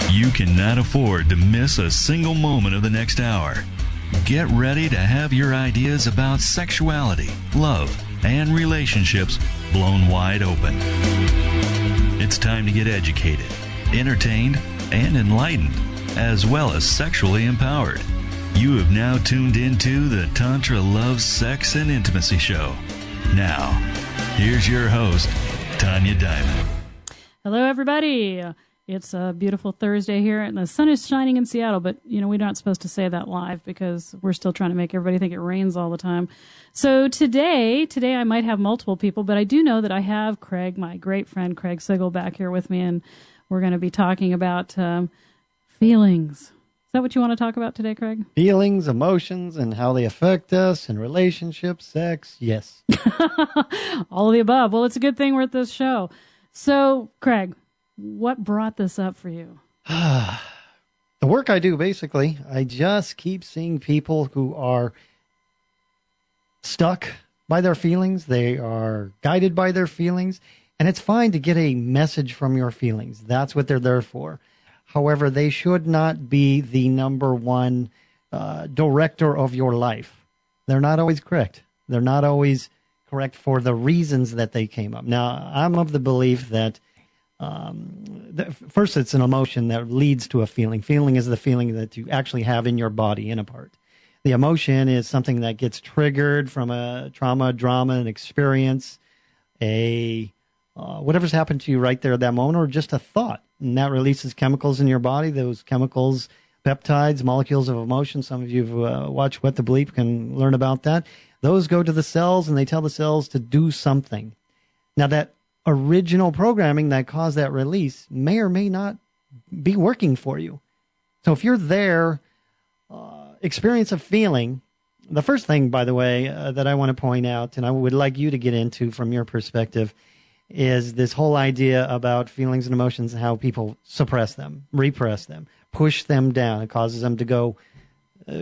You cannot afford to miss a single moment of the next hour. Get ready to have your ideas about sexuality, love, and relationships blown wide open. It's time to get educated, entertained, and enlightened, as well as sexually empowered. You have now tuned into the Tantra Love, Sex, and Intimacy Show. Now, here's your host, Tanya Diamond. Hello, everybody. It's a beautiful Thursday here, and the sun is shining in Seattle, but, we're not supposed to say that live because we're still trying to make everybody think it rains all the time. So today I might have multiple people, but I do know that I have Craig, my great friend Craig Sigl, back here with me, and we're going to be talking about feelings. Is that what you want to talk about today, Craig? Feelings, emotions, and how they affect us in relationships, sex, yes. All of the above. Well, it's a good thing we're at this show. So, Craig, what brought this up for you? The work I do, basically, I just keep seeing people who are stuck by their feelings. They are guided by their feelings. And it's fine to get a message from your feelings. That's what they're there for. However, they should not be the number one director of your life. They're not always correct. They're not always correct for the reasons that they came up. Now, I'm of the belief that first, it's an emotion that leads to a feeling. Feeling is the feeling that you actually have in your body, in a part. The emotion is something that gets triggered from a trauma, drama, an experience, whatever's happened to you right there at that moment, or just a thought. And that releases chemicals in your body. Those chemicals, peptides, molecules of emotion. Some of you who've watched What the Bleep can learn about that. Those go to the cells, and they tell the cells to do something. Now, that original programming that caused that release may or may not be working for you. So if you're there, experience a feeling, the first thing, by the way, that I want to point out, and I would like you to get into from your perspective, is this whole idea about feelings and emotions and how people suppress them, repress them, push them down. It causes them to go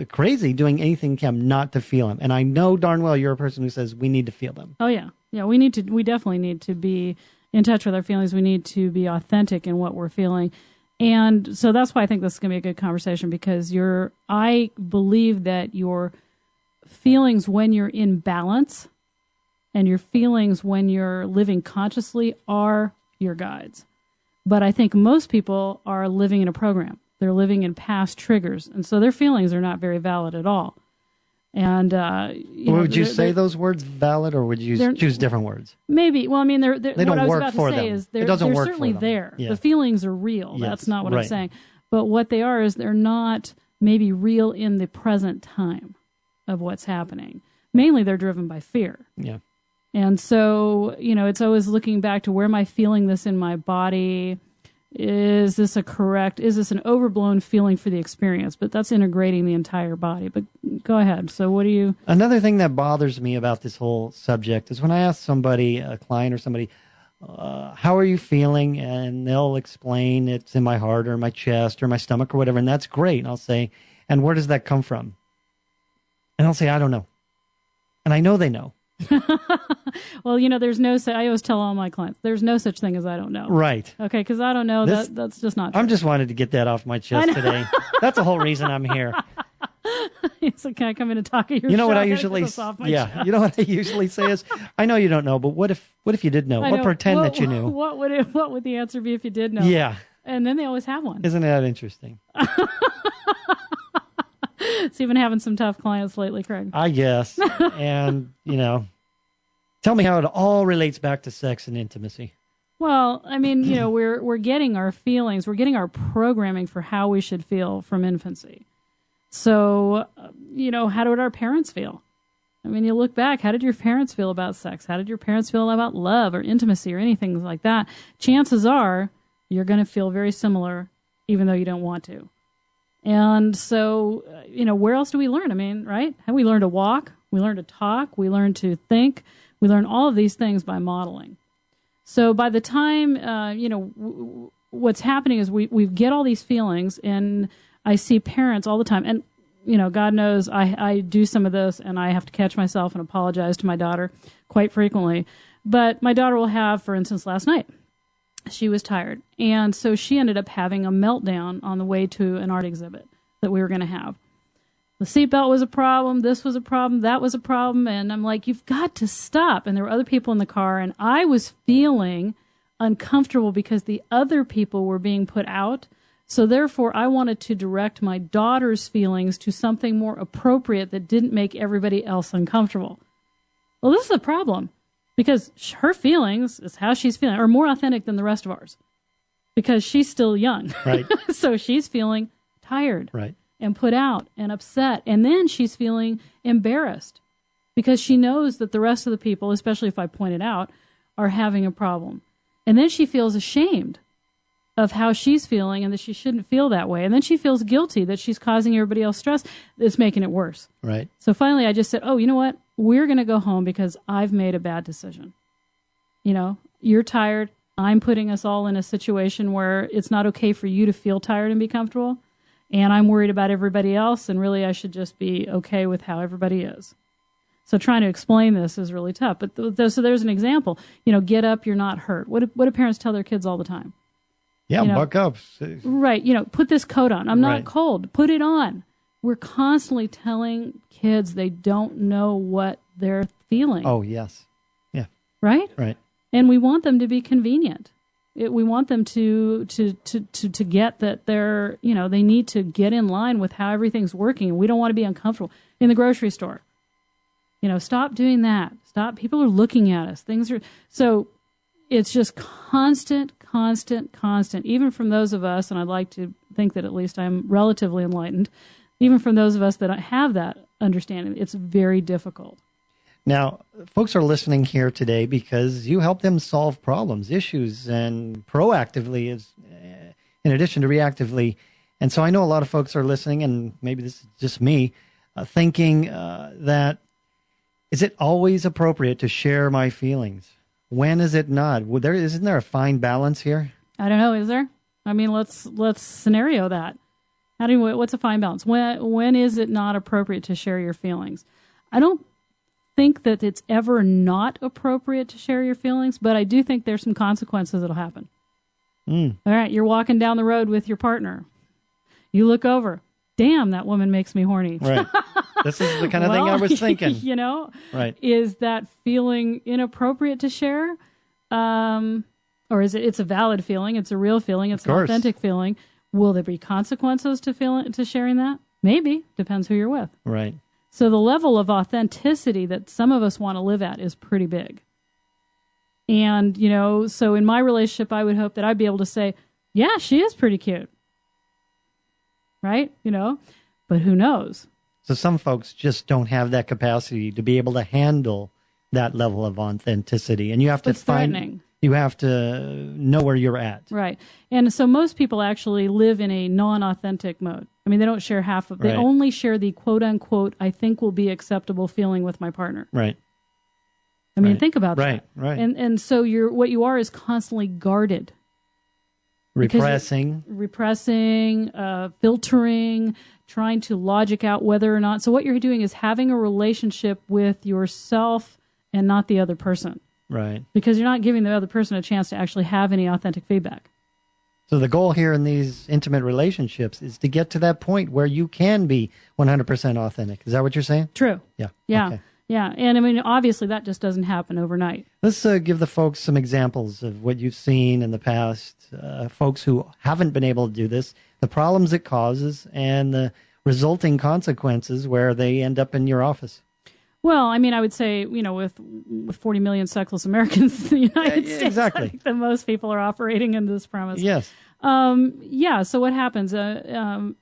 crazy, doing anything they can not to feel them. And I know darn well you're a person who says we need to feel them. Oh, yeah. Yeah, we definitely need to be in touch with our feelings. We need to be authentic in what we're feeling. And so that's why I think this is going to be a good conversation, because I believe that your feelings when you're in balance and your feelings when you're living consciously are your guides. But I think most people are living in a program. They're living in past triggers, and so their feelings are not very valid at all. And would you say those words valid, or would you choose different words? Maybe. Well, I mean, they don't work for them. They're certainly there. Yeah. The feelings are real. Yes, that's not what I'm saying. But what they are is they're not maybe real in the present time of what's happening. Mainly, they're driven by fear. Yeah. And so, it's always looking back to, where am I feeling this in my body? Is this an overblown feeling for the experience? But that's integrating the entire body. But go ahead. So what do you... Another thing that bothers me about this whole subject is when I ask somebody, a client or somebody, how are you feeling? And they'll explain it's in my heart or my chest or my stomach or whatever. And that's great. And I'll say, and where does that come from? And they'll say, I don't know. And I know they know. Well, I always tell all my clients, there's no such thing as I don't know. Right. Okay, because I don't know, that's just not true. I'm just wanted to get that off my chest today. That's the whole reason I'm here. So can I come in and talk at your You know show? what I usually You know what I usually say is, I know you don't know, but what if you did know? Or pretend that you knew. What would the answer be if you did know? Yeah. And then they always have one. Isn't that interesting? So you've been having some tough clients lately, Craig. I guess. And, tell me how it all relates back to sex and intimacy. Well, I mean, we're getting our feelings, we're getting our programming for how we should feel from infancy. So, how did our parents feel? I mean, you look back, how did your parents feel about sex? How did your parents feel about love or intimacy or anything like that? Chances are you're going to feel very similar, even though you don't want to. And so, where else do we learn? I mean, right? How we learn to walk, we learn to talk, we learn to think, we learn all of these things by modeling. So by the time, what's happening is we get all these feelings, and I see parents all the time. And, God knows I do some of this, and I have to catch myself and apologize to my daughter quite frequently. But my daughter will have, for instance, last night, She was tired. And so she ended up having a meltdown on the way to an art exhibit that we were going to have. The seatbelt was a problem. This was a problem. That was a problem. And I'm like, you've got to stop. And there were other people in the car. And I was feeling uncomfortable because the other people were being put out. So therefore, I wanted to direct my daughter's feelings to something more appropriate that didn't make everybody else uncomfortable. Well, this is a problem because her feelings is how she's feeling, are more authentic than the rest of ours because she's still young. Right. So she's feeling tired. Right. And put out and upset. And then she's feeling embarrassed because she knows that the rest of the people, especially if I point it out, are having a problem. And then she feels ashamed of how she's feeling and that she shouldn't feel that way. And then she feels guilty that she's causing everybody else stress. It's making it worse. Right. So finally I just said, oh, you know what? We're going to go home because I've made a bad decision. You know, you're tired. I'm putting us all in a situation where it's not okay for you to feel tired and be comfortable. And I'm worried about everybody else, and really I should just be okay with how everybody is. So trying to explain this is really tough. But so there's an example. You know, get up, you're not hurt. What do parents tell their kids all the time? Yeah, you know, buck up. Right. You know, put this coat on. I'm not Right. cold. Put it on. We're constantly telling kids they don't know what they're feeling. Oh, yes. Yeah. Right? Right. And we want them to be convenient. We want them to get that they're, you know, they need to get in line with how everything's working. We don't want to be uncomfortable. In the grocery store, you know, stop doing that. Stop. People are looking at us. Things are, so it's just constant. Even from those of us, and I'd like to think that at least I'm relatively enlightened, even from those of us that have that understanding, it's very difficult. Now, folks are listening here today because you help them solve problems, issues, and proactively, in addition to reactively. And so I know a lot of folks are listening, and maybe this is just me, thinking that, is it always appropriate to share my feelings? When is it not? Isn't there a fine balance here? I don't know. Is there? I mean, let's scenario that. What's a fine balance? When is it not appropriate to share your feelings? I don't think that it's ever not appropriate to share your feelings, but I do think there's some consequences that'll happen. All right, you're walking down the road with your partner. You look over. Damn, that woman makes me horny. Right. This is the kind of thing I was thinking. You know? Right. Is that feeling inappropriate to share? Or is it's a valid feeling, it's a real feeling, it's an authentic feeling. Will there be consequences to sharing that? Maybe. Depends who you're with. Right. So the level of authenticity that some of us want to live at is pretty big. And, you know, so in my relationship, I would hope that I'd be able to say, yeah, she is pretty cute. Right? You know, but who knows? So some folks just don't have that capacity to be able to handle that level of authenticity. And you have to you have to know where you're at. Right. And so most people actually live in a non-authentic mode. I mean, they don't share they only share the quote unquote, I think will be acceptable feeling with my partner. Right. I mean, think about that. Right. And so what you are is constantly guarded. Repressing, filtering, trying to logic out whether or not. So what you're doing is having a relationship with yourself and not the other person. Right. Because you're not giving the other person a chance to actually have any authentic feedback. So the goal here in these intimate relationships is to get to that point where you can be 100% authentic. Is that what you're saying? True. Yeah. Okay. Yeah. And I mean, obviously that just doesn't happen overnight. Let's give the folks some examples of what you've seen in the past, folks who haven't been able to do this, the problems it causes, and the resulting consequences where they end up in your office. Well, I mean, I would say, you know, with 40 million sexless Americans in the United States, exactly. I think that most people are operating in this premise. Yes. So what happens?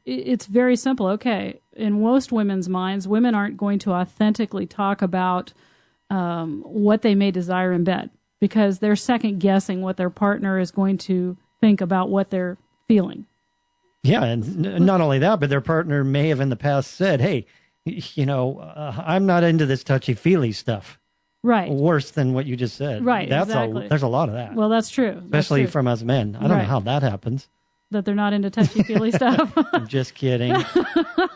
It's very simple. Okay, in most women's minds, women aren't going to authentically talk about what they may desire in bed because they're second guessing what their partner is going to think about what they're feeling. Yeah, and not only that, but their partner may have in the past said, hey, you know, I'm not into this touchy-feely stuff. Right. Worse than what you just said. Right, exactly. There's a lot of that. Well, that's true. Especially from us men. I don't know how that happens. That they're not into touchy-feely stuff. I'm just kidding.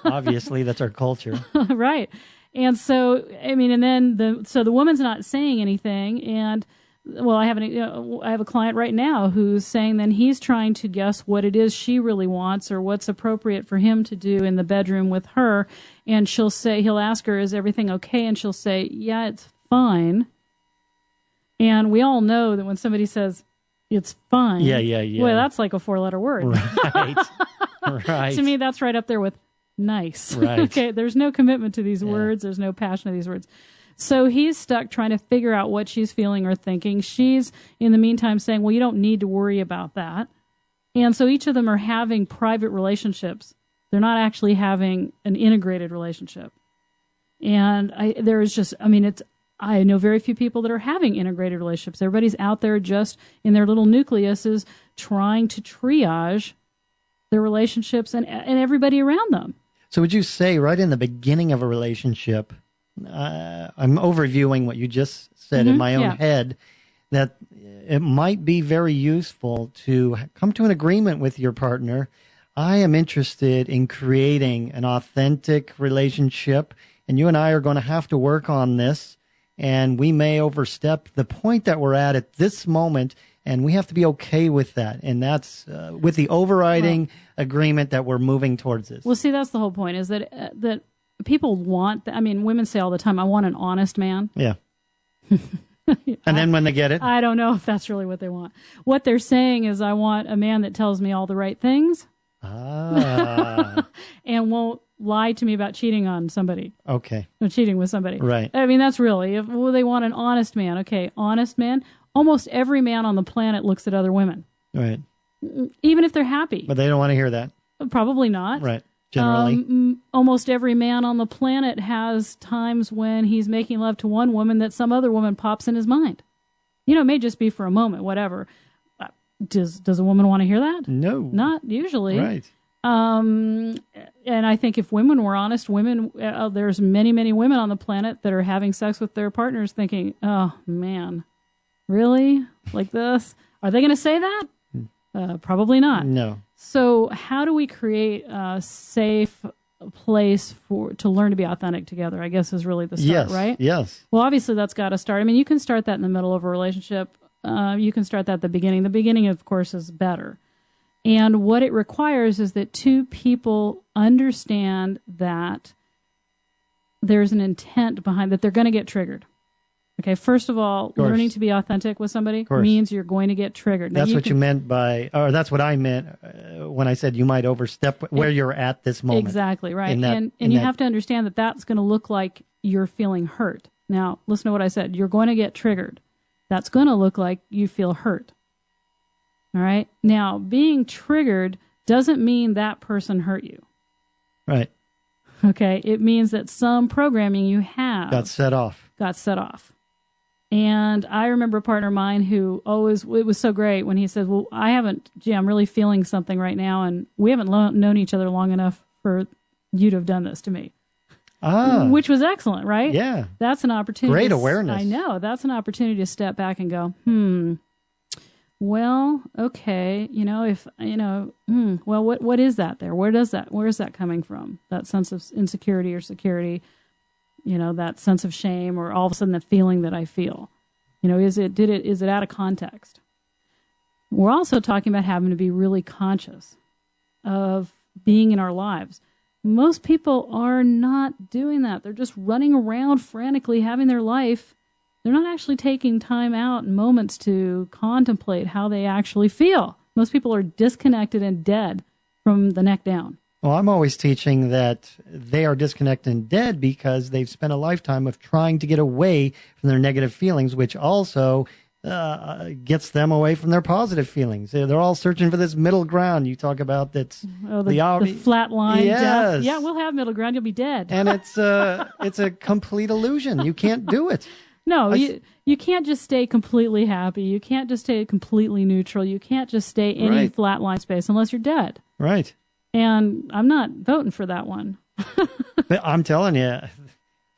Obviously, that's our culture. Right. And so, I mean, and then the woman's not saying anything, and well, I have a client right now who's saying then he's trying to guess what it is she really wants or what's appropriate for him to do in the bedroom with her. And he'll ask her, is everything okay? And she'll say, yeah, it's fine. And we all know that when somebody says it's fine. Yeah. Boy, that's like a 4-letter word. Right. Right. To me, that's right up there with nice. Right. Okay. There's no commitment to these words. There's no passion to these words. So he's stuck trying to figure out what she's feeling or thinking. She's, in the meantime, saying, well, you don't need to worry about that. And so each of them are having private relationships. They're not actually having an integrated relationship. And I know very few people that are having integrated relationships. Everybody's out there just in their little nucleuses trying to triage their relationships and everybody around them. So would you say right in the beginning of a relationship, I'm overviewing what you just said in my own head, that it might be very useful to come to an agreement with your partner. I am interested in creating an authentic relationship, and you and I are going to have to work on this, and we may overstep the point that we're at this moment, and we have to be okay with that. And that's with the overriding agreement that we're moving towards this. Well, see, that's the whole point, is that people want, women say all the time, I want an honest man. Yeah. And then when they get it? I don't know if that's really what they want. What they're saying is, I want a man that tells me all the right things. And won't lie to me about cheating on somebody. Okay. Or cheating with somebody. Right. That's really, they want an honest man. Okay, honest man. Almost every man on the planet looks at other women. Right. Even if they're happy. But they don't want to hear that. Probably not. Right. Generally. Almost every man on the planet has times when he's making love to one woman that some other woman pops in his mind. It may just be for a moment, whatever. Does a woman want to hear that? No. Not usually. Right. And I think if women were honest, there's many, many women on the planet that are having sex with their partners thinking, oh, man, really? Like this? Are they going to say that? Probably not. No. So how do we create a safe place to learn to be authentic together, I guess, is really the start, right? Yes. Well, obviously that's got to start. You can start that in the middle of a relationship. You can start that at the beginning. The beginning, of course, is better. And what it requires is that two people understand that there's an intent behind that they're going to get triggered. Okay, first of all, learning to be authentic with somebody means you're going to get triggered. Now, that's you meant by, or that's what I meant when I said you might overstep where you're at this moment. Exactly, right. And you have to understand that that's going to look like you're feeling hurt. Now, listen to what I said. You're going to get triggered. That's going to look like you feel hurt. All right? Now, being triggered doesn't mean that person hurt you. Right. Okay? It means that some programming you have got set off. And I remember a partner of mine who it was so great when he said, well, I'm really feeling something right now, and we haven't known each other long enough for you to have done this to me. Which was excellent, right? Yeah. That's an opportunity. Great awareness. I know. That's an opportunity to step back and go, well, okay, well, what is that there? Where is that coming from? That sense of insecurity or security, that sense of shame, or all of a sudden the feeling that I feel, is it out of context? We're also talking about having to be really conscious of being in our lives. Most people are not doing that. They're just running around frantically having their life. They're not actually taking time out and moments to contemplate how they actually feel. Most people are disconnected and dead from the neck down. Well, I'm always teaching that they are disconnected and dead because they've spent a lifetime of trying to get away from their negative feelings, which also gets them away from their positive feelings. They're all searching for this middle ground. You talk about that's the flat line. Yes. Death. Yeah, we'll have middle ground. You'll be dead. And it's a complete illusion. You can't do it. No, you can't just stay completely happy. You can't just stay completely neutral. You can't just stay any flat line space unless you're dead. Right. And I'm not voting for that one. But I'm telling you,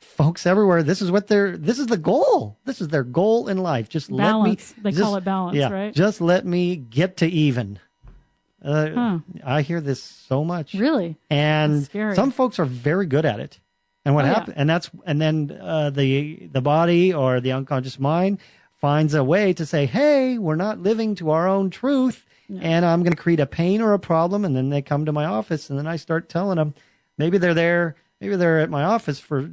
folks everywhere, this is the goal. This is their goal in life. Just balance. They call it balance, right? Just let me get to even. I hear this so much. Really? And some folks are very good at it. And what happens? And then the body or the unconscious mind finds a way to say, hey, we're not living to our own truth, and I'm going to create a pain or a problem, and then they come to my office, and then I start telling them, maybe they're at my office for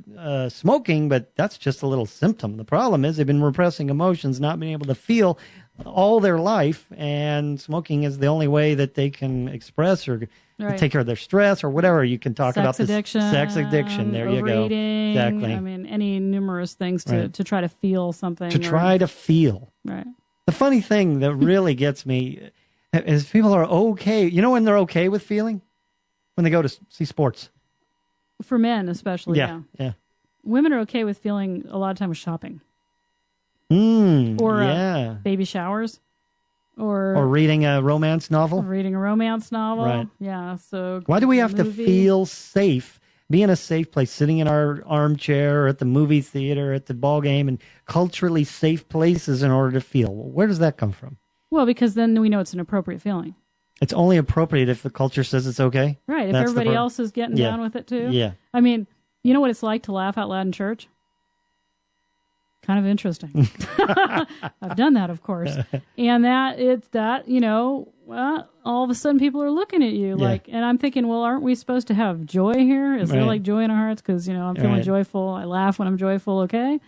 smoking, but that's just a little symptom. The problem is they've been repressing emotions, not being able to feel all their life, and smoking is the only way that they can express or take care of their stress or whatever. You can talk about this sex addiction. There you go. Exactly. I mean, any numerous things to try to feel something. To feel. Right. The funny thing that really gets me is people are okay. You know when they're okay with feeling? When they go to see sports. For men, especially. Yeah. Women are okay with feeling a lot of time with shopping. Or baby showers. Or reading a romance novel. Right. Yeah. So why do we have to feel safe, be in a safe place, sitting in our armchair or at the movie theater, at the ball game, and culturally safe places in order to feel? Where does that come from? Well, because then we know it's an appropriate feeling. It's only appropriate if the culture says it's okay? Right. If everybody else is getting down with it too. Yeah. I mean, you know what it's like to laugh out loud in church? Kind of interesting. I've done that, of course. And all of a sudden people are looking at you and I'm thinking, well, aren't we supposed to have joy here? Is there like joy in our hearts? Because, I'm feeling joyful. I laugh when I'm joyful. Okay.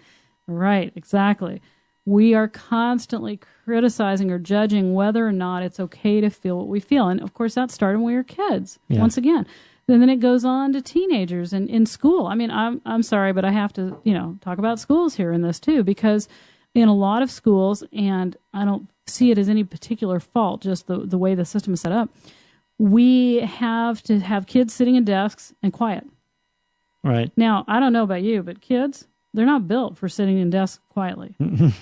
Right. Exactly. We are constantly criticizing or judging whether or not it's okay to feel what we feel. And of course that started when we were kids, once again. And then it goes on to teenagers and in school. I mean, I'm sorry, but I have to, talk about schools here in this too, because in a lot of schools, and I don't see it as any particular fault, just the way the system is set up, we have to have kids sitting in desks and quiet. Right. Now, I don't know about you, but kids, they're not built for sitting in desks quietly.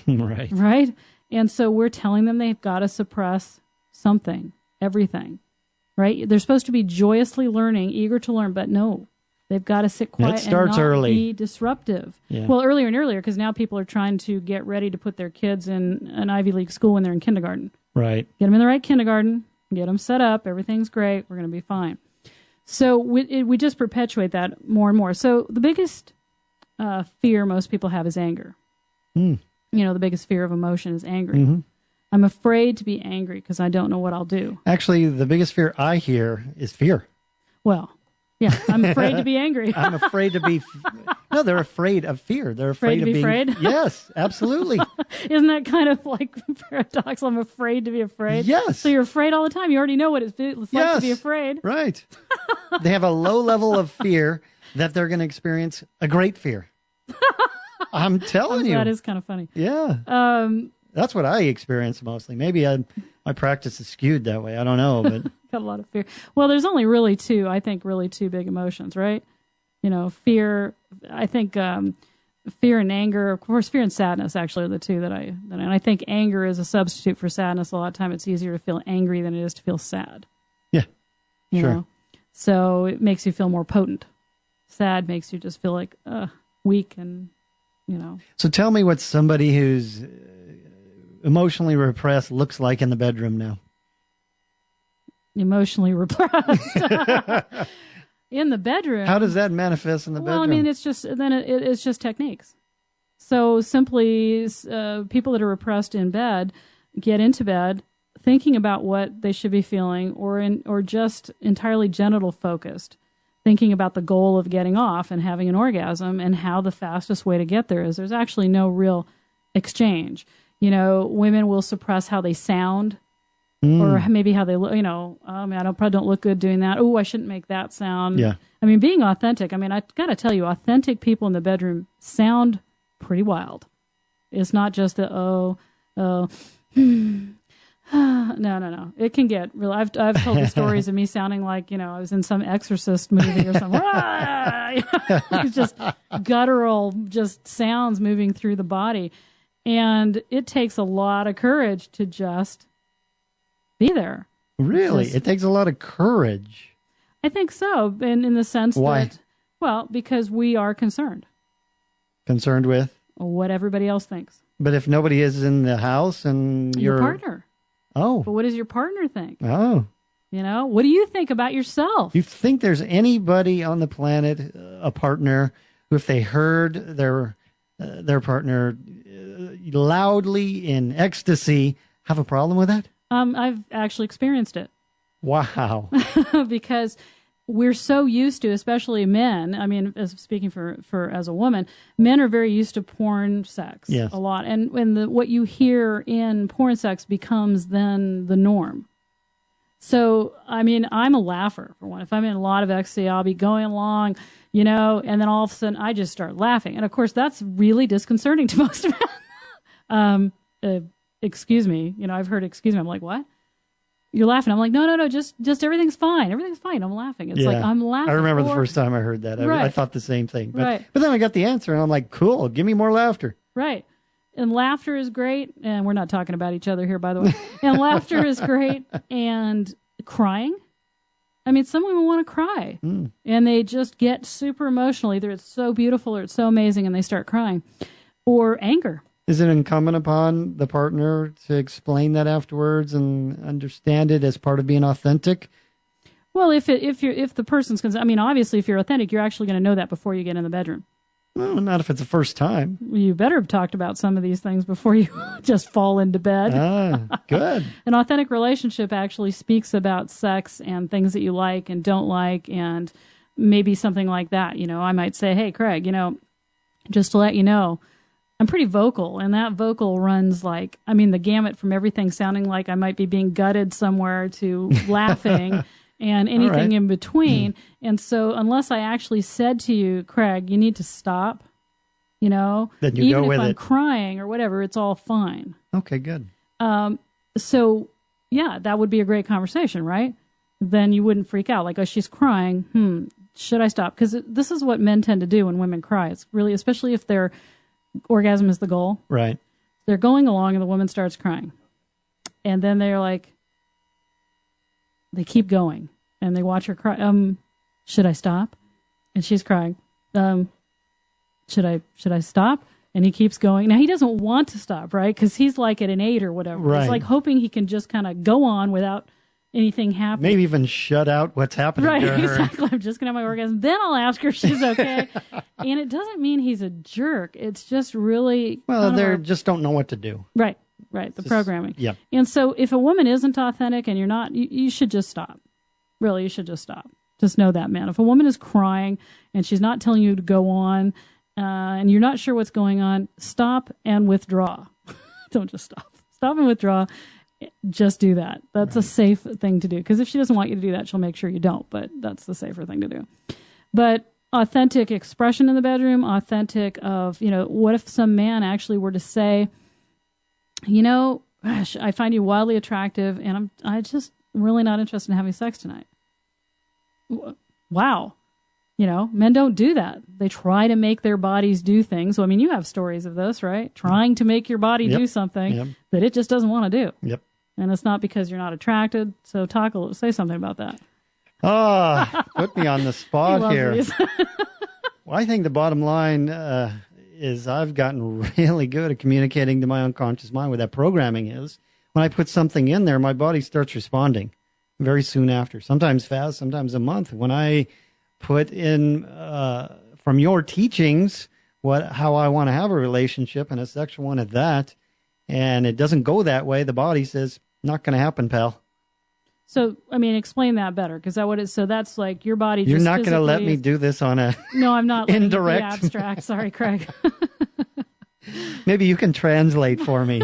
Right. Right? And so we're telling them they've got to suppress something, everything. Right? They're supposed to be joyously learning, eager to learn, but no, they've got to sit quiet and not be disruptive. Yeah. Well, earlier and earlier, because now people are trying to get ready to put their kids in an Ivy League school when they're in kindergarten. Right. Get them in the right kindergarten, get them set up, everything's great, we're going to be fine. So we just perpetuate that more and more. So the biggest fear most people have is anger. The biggest fear of emotion is anger. Mm-hmm. I'm afraid to be angry because I don't know what I'll do. Actually, the biggest fear I hear is fear. Well, yeah, I'm afraid to be angry. I'm afraid to be... No, they're afraid of fear. They're afraid of being... afraid? Yes, absolutely. Isn't that kind of like paradoxical? I'm afraid to be afraid. Yes. So you're afraid all the time. You already know what it's like to be afraid. Right. They have a low level of fear that they're going to experience a great fear. I'm telling you. That is kind of funny. Yeah. That's what I experience mostly. Maybe my practice is skewed that way. I don't know, but got a lot of fear. Well, there's only really two big emotions, right? Fear. I think fear and anger. Of course, fear and sadness actually are the two and I think anger is a substitute for sadness. A lot of time, it's easier to feel angry than it is to feel sad. Yeah, you sure. know? So it makes you feel more potent. Sad makes you just feel like weak and. So tell me what somebody who's emotionally repressed looks like in the bedroom now. Emotionally repressed. In the bedroom. How does that manifest in the bedroom? Well, I mean, it's just techniques. So simply, people that are repressed in bed get into bed thinking about what they should be feeling, or just entirely genital focused. Thinking about the goal of getting off and having an orgasm and how the fastest way to get there is. There's actually no real exchange. Women will suppress how they sound or maybe how they look, I probably don't look good doing that. Oh, I shouldn't make that sound. Yeah. I mean, being authentic, I got to tell you, authentic people in the bedroom sound pretty wild. It's not just the, No. It can get real. I've told the stories of me sounding like, I was in some Exorcist movie or something. It's just guttural, just sounds moving through the body. And it takes a lot of courage to just be there. Really? It takes a lot of courage. I think so. And in the sense Why? that, because we are concerned. Concerned with? What everybody else thinks. But if nobody is in the house and your partner. Oh. But what does your partner think? Oh. What do you think about yourself? You think there's anybody on the planet, a partner, who if they heard their partner, loudly in ecstasy have a problem with that? I've actually experienced it. Wow. Because we're so used to, especially men, I mean, speaking for as a woman, men are very used to porn sex Yes. a lot. And when what you hear in porn sex becomes then the norm. So, I mean, I'm a laugher, for one. If I'm in a lot of ecstasy, I'll be going along, and then all of a sudden I just start laughing. And, of course, that's really disconcerting to most men. Excuse me. I've heard excuse me. I'm like, what? You're laughing. I'm like, no, just everything's fine. Everything's fine. I'm laughing. It's like, I'm laughing. I remember the first time I heard that. Right. I thought the same thing. But, right. But then I got the answer, and I'm like, cool, give me more laughter. Right. And laughter is great. And we're not talking about each other here, by the way. And laughter is great. And crying. I mean, some women want to cry. And they just get super emotional. Either it's so beautiful or it's so amazing, and they start crying. Or anger. Is it incumbent upon the partner to explain that afterwards and understand it as part of being authentic? Well, if the person's concerned, I mean, obviously, if you're authentic, you're actually going to know that before you get in the bedroom. Well, not if it's the first time. You better have talked about some of these things before you just fall into bed. Good. An authentic relationship actually speaks about sex and things that you like and don't like, and maybe something like that. I might say, hey, Craig, just to let you know, I'm pretty vocal, and that vocal runs the gamut from everything sounding like I might be being gutted somewhere to laughing and anything in between. And so unless I actually said to you, Craig, you need to stop, then you even go with if I'm it. Crying or whatever, it's all fine. Okay, good. So, yeah, that would be a great conversation, right? Then you wouldn't freak out. Like, oh, she's crying. Should I stop? Because this is what men tend to do when women cry. It's really, especially if their orgasm is the goal. Right. They're going along and the woman starts crying. And then they're like, they keep going. And they watch her cry. Should I stop? And she's crying. Should I stop? And he keeps going. Now, he doesn't want to stop, right? Because he's like at an 8 or whatever. Right. It's like hoping he can just kind of go on without anything happening. Maybe even shut out what's happening to her. Right, exactly. I'm just going to have my orgasm. Then I'll ask her if she's okay. And it doesn't mean he's a jerk. It's just really... Well, they just don't know what to do. Right. The programming. Yeah. And so if a woman isn't authentic and you're not, you should just stop. Really, you should just stop. Just know that, man. If a woman is crying and she's not telling you to go on and you're not sure what's going on, stop and withdraw. Don't just stop. Stop and withdraw. Just do that. That's a safe thing to do. Because if she doesn't want you to do that, she'll make sure you don't. But that's the safer thing to do. But authentic expression in the bedroom, authentic of, what if some man actually were to say, gosh, I find you wildly attractive and I just really not interested in having sex tonight. Wow. Men don't do that. They try to make their bodies do things. So, I mean, you have stories of this, right? Trying to make your body do something that it just doesn't want to do. Yep. And it's not because you're not attracted. So say something about that. Put me on the spot here. Well, I think the bottom line is I've gotten really good at communicating to my unconscious mind what that programming is. When I put something in there, my body starts responding very soon after, sometimes fast, sometimes a month. When I put in from your teachings how I want to have a relationship and a sexual one at that, and it doesn't go that way, the body says, not going to happen, pal. So, I mean, explain that better, because so that's like your body just You're not going to let me do this on a No, I'm not indirect abstract. Sorry, Craig. Maybe you can translate for me.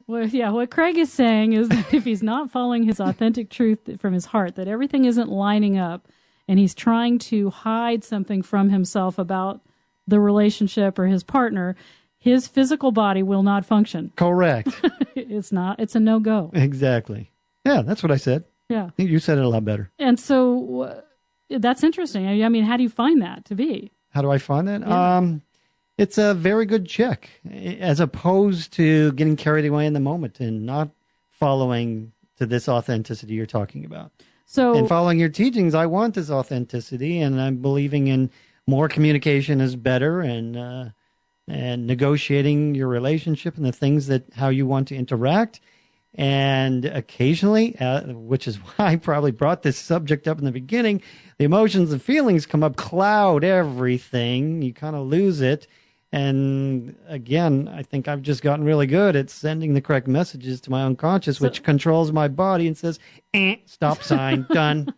Well, yeah, what Craig is saying is that if he's not following his authentic truth from his heart, that everything isn't lining up, and he's trying to hide something from himself about the relationship or his partner, his physical body will not function. Correct. It's a no-go. Exactly. Yeah, that's what I said. Yeah. I think you said it a lot better. And so that's interesting. I mean, how do you find that to be? How do I find that? Yeah. It's a very good check, as opposed to getting carried away in the moment and not following to this authenticity you're talking about. So, in following your teachings, I want this authenticity, and I'm believing in more communication is better, and negotiating your relationship and the things how you want to interact. And occasionally, which is why I probably brought this subject up in the beginning, the emotions and feelings come up, cloud everything. You kind of lose it. And again, I think I've just gotten really good at sending the correct messages to my unconscious, which controls my body and says, stop sign, done.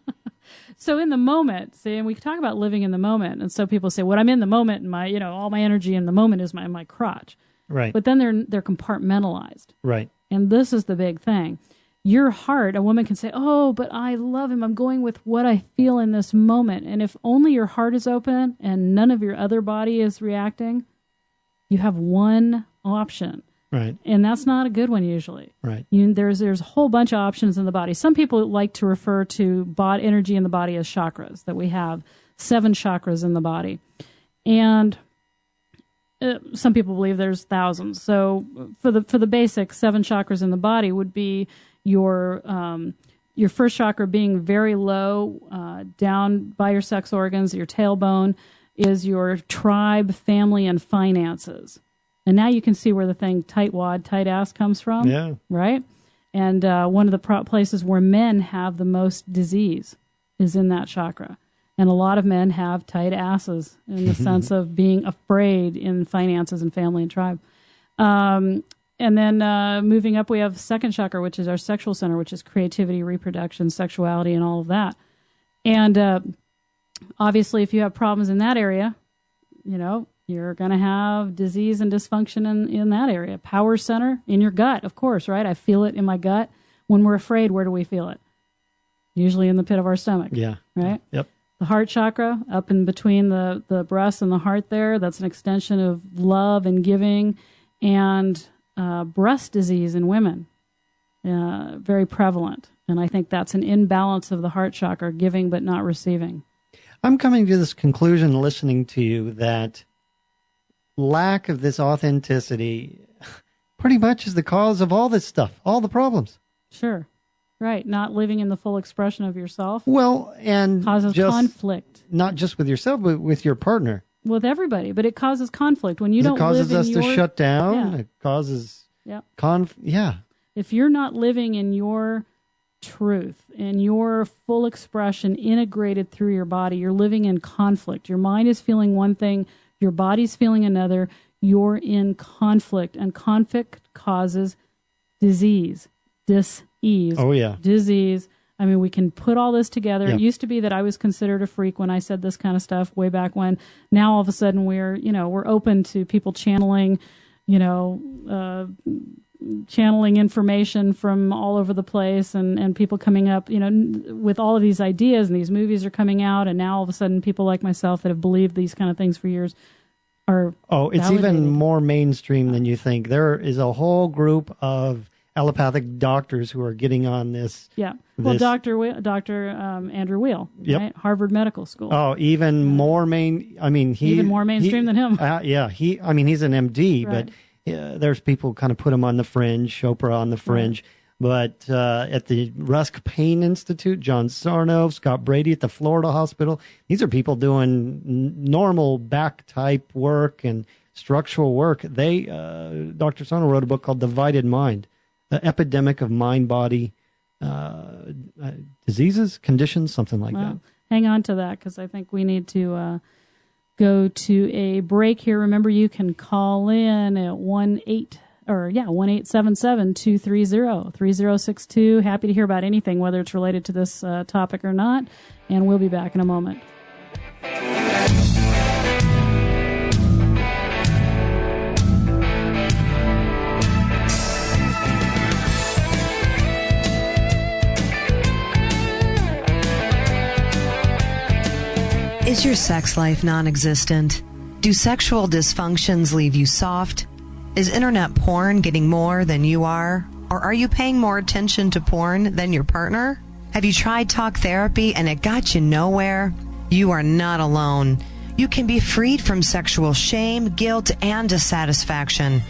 So in the moment, see, and we talk about living in the moment. And so people say, when I'm in the moment, and my, all my energy in the moment is my crotch. Right. But then they're compartmentalized. Right. And this is the big thing. Your heart, a woman can say, oh, but I love him. I'm going with what I feel in this moment. And if only your heart is open and none of your other body is reacting, you have one option. Right. And that's not a good one usually. Right. There's a whole bunch of options in the body. Some people like to refer to energy in the body as chakras, that we have 7 chakras in the body. And some people believe there's thousands. So for the basic 7 chakras in the body would be your first chakra being very low, down by your sex organs. Your tailbone is your tribe, family, and finances. And now you can see where the thing tight wad, tight ass comes from. Yeah. Right? And one of the places where men have the most disease is in that chakra. And a lot of men have tight asses in the sense of being afraid in finances and family and tribe. And then moving up, we have second chakra, which is our sexual center, which is creativity, reproduction, sexuality, and all of that. And obviously, if you have problems in that area, you're going to have disease and dysfunction in that area. Power center in your gut, of course, right? I feel it in my gut. When we're afraid, where do we feel it? Usually in the pit of our stomach. Yeah. Right? Yep. The heart chakra, up in between the breast and the heart there, that's an extension of love and giving. And breast disease in women, very prevalent. And I think that's an imbalance of the heart chakra, giving but not receiving. I'm coming to this conclusion listening to you that lack of this authenticity pretty much is the cause of all this stuff, all the problems. Sure. Right. Not living in the full expression of yourself. Well, and causes conflict. Not just with yourself, but with your partner. With everybody. But it causes conflict. When you don't live in It causes us to shut down. Yeah. It causes Yeah. If you're not living in your truth and your full expression integrated through your body, you're living in conflict. Your mind is feeling one thing, your body's feeling another. You're in conflict, and conflict causes disease, dis-ease. Oh, yeah. Disease. I mean, we can put all this together. Yeah. It used to be that I was considered a freak when I said this kind of stuff way back when. Now, all of a sudden, we're open to people channeling, channeling information from all over the place, and people coming up, with all of these ideas, and these movies are coming out, and now all of a sudden people like myself that have believed these kind of things for years are it's validated. even more mainstream than you think. There is a whole group of allopathic doctors who are getting on this. Yeah. Well, Dr. Andrew Weil, yep. right? Harvard Medical School. Oh, even more even more mainstream than him. Yeah. He's an MD, right. But there's people kind of put him on the fringe, Chopra on the fringe. Right. But at the Rusk Pain Institute, John Sarno, Scott Brady at the Florida Hospital, these are people doing normal back type work and structural work. Dr. Sarno wrote a book called Divided Mind, the epidemic of mind-body diseases, conditions, something like that. Hang on to that, because I think we need to go to a break here. Remember, you can call in at 1-877-230-3062. Happy to hear about anything, whether it's related to this topic or not. And we'll be back in a moment. Is your sex life non-existent? Do sexual dysfunctions leave you soft? Is internet porn getting more than you are? Or are you paying more attention to porn than your partner? Have you tried talk therapy and it got you nowhere? You are not alone. You can be freed from sexual shame, guilt, and dissatisfaction.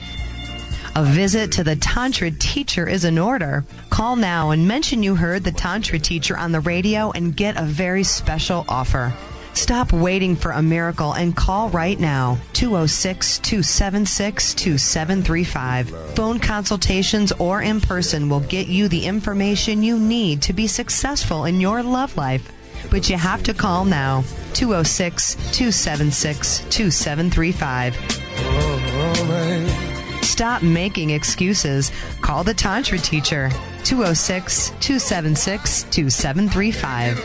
A visit to the Tantra teacher is in order. Call now and mention you heard the Tantra teacher on the radio and get a very special offer. Stop waiting for a miracle and call right now. 206-276-2735. Phone consultations or in person will get you the information you need to be successful in your love life. But you have to call now. 206-276-2735. Stop making excuses. Call the Tantra teacher. 206-276-2735.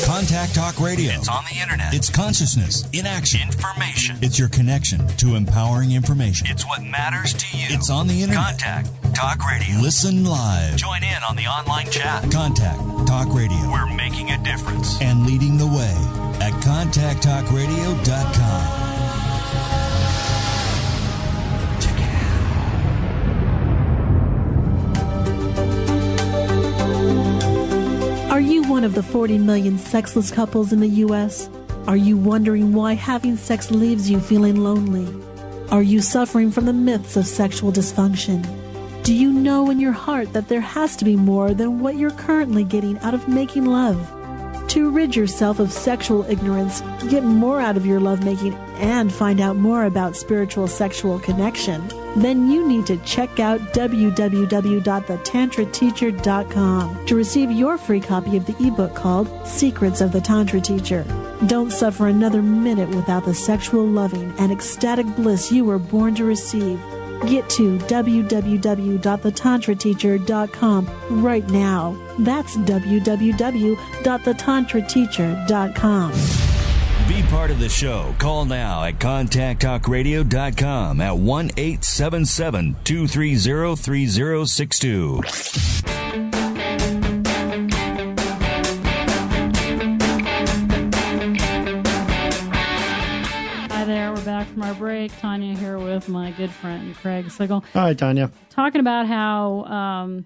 Contact Talk Radio. It's on the internet. It's consciousness in action. Information. It's your connection to empowering information. It's what matters to you. It's on the internet. Contact Talk Radio. Listen live. Join in on the online chat. Contact Talk Radio. We're making a difference and leading the way at contacttalkradio.com. Check it out. Are you one of the 40 million sexless couples in the U.S.? Are you wondering why having sex leaves you feeling lonely? Are you suffering from the myths of sexual dysfunction? Do you know in your heart that there has to be more than what you're currently getting out of making love? To rid yourself of sexual ignorance, get more out of your lovemaking, and find out more about spiritual sexual connection, then you need to check out www.thetantrateacher.com to receive your free copy of the ebook called Secrets of the Tantra Teacher. Don't suffer another minute without the sexual loving and ecstatic bliss you were born to receive. Get to www.thetantrateacher.com right now. That's www.thetantrateacher.com. Be part of the show. Call now at contacttalkradio.com at 1-877-230-3062. From our break, Tanya here with my good friend Craig Sigl. Hi, Tanya. Talking about how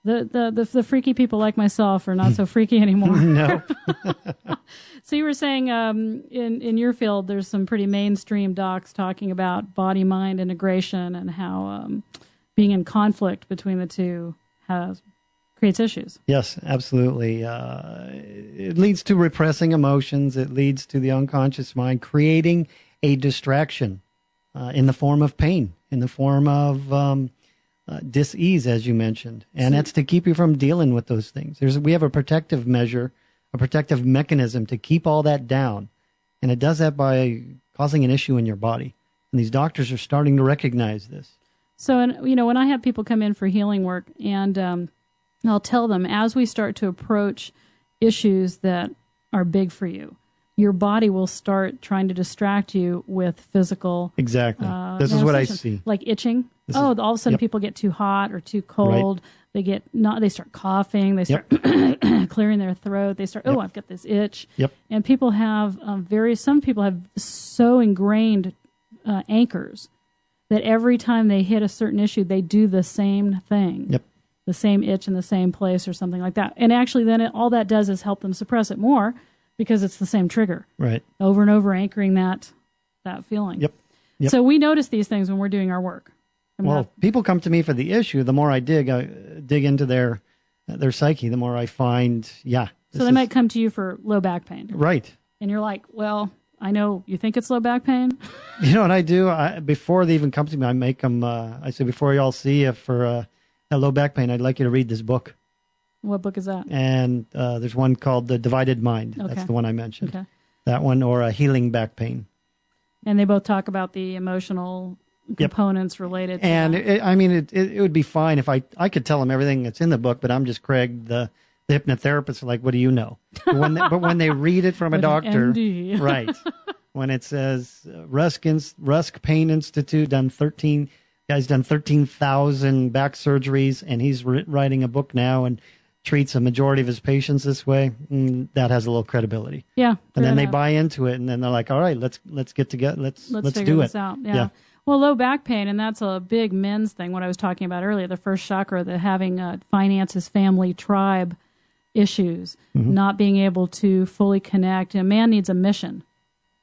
the freaky people like myself are not so freaky anymore. No. So you were saying in your field, there's some pretty mainstream docs talking about body-mind integration and how being in conflict between the two creates issues. Yes, absolutely. It leads to repressing emotions. It leads to the unconscious mind creating a distraction in the form of pain, in the form of dis-ease, as you mentioned. And that's to keep you from dealing with those things. We have a protective measure, a protective mechanism to keep all that down. And it does that by causing an issue in your body. And these doctors are starting to recognize this. So, when I have people come in for healing work, and I'll tell them, as we start to approach issues that are big for you, your body will start trying to distract you with physical. Exactly. This is what I see. Like itching. All of a sudden people get too hot or too cold. Right. They start coughing. They start clearing their throat. They start, I've got this itch. Yep. And people have some people have so ingrained anchors that every time they hit a certain issue, they do the same thing. Yep. The same itch in the same place or something like that. And actually then all that does is help them suppress it more, because it's the same trigger. Right. Over and over anchoring that feeling. Yep. So we notice these things when we're doing our work. People come to me for the issue. The more I dig into their psyche, the more I find, So they might come to you for low back pain. Right. And you're like, well, I know you think it's low back pain. You know what I do? Before they even come to me, I make them, I say, before y'all see you for a low back pain, I'd like you to read this book. What book is that? And there's one called The Divided Mind. Okay. That's the one I mentioned. Okay. That one, or Healing Back Pain. And they both talk about the emotional components related to and that. It would be fine if I could tell them everything that's in the book, but I'm just Craig, the hypnotherapist. Like, what do you know? But when they read it from a doctor, right? When it says Rusk Pain Institute done 13,000 back surgeries, and he's writing a book now and treats a majority of his patients this way, that has a little credibility. Yeah. And then they buy into it, and then they're like, all right, let's get together. Let's do this out. Yeah. Well, low back pain, and that's a big men's thing, what I was talking about earlier, the first chakra, the having finances, family, tribe issues, not being able to fully connect. A man needs a mission.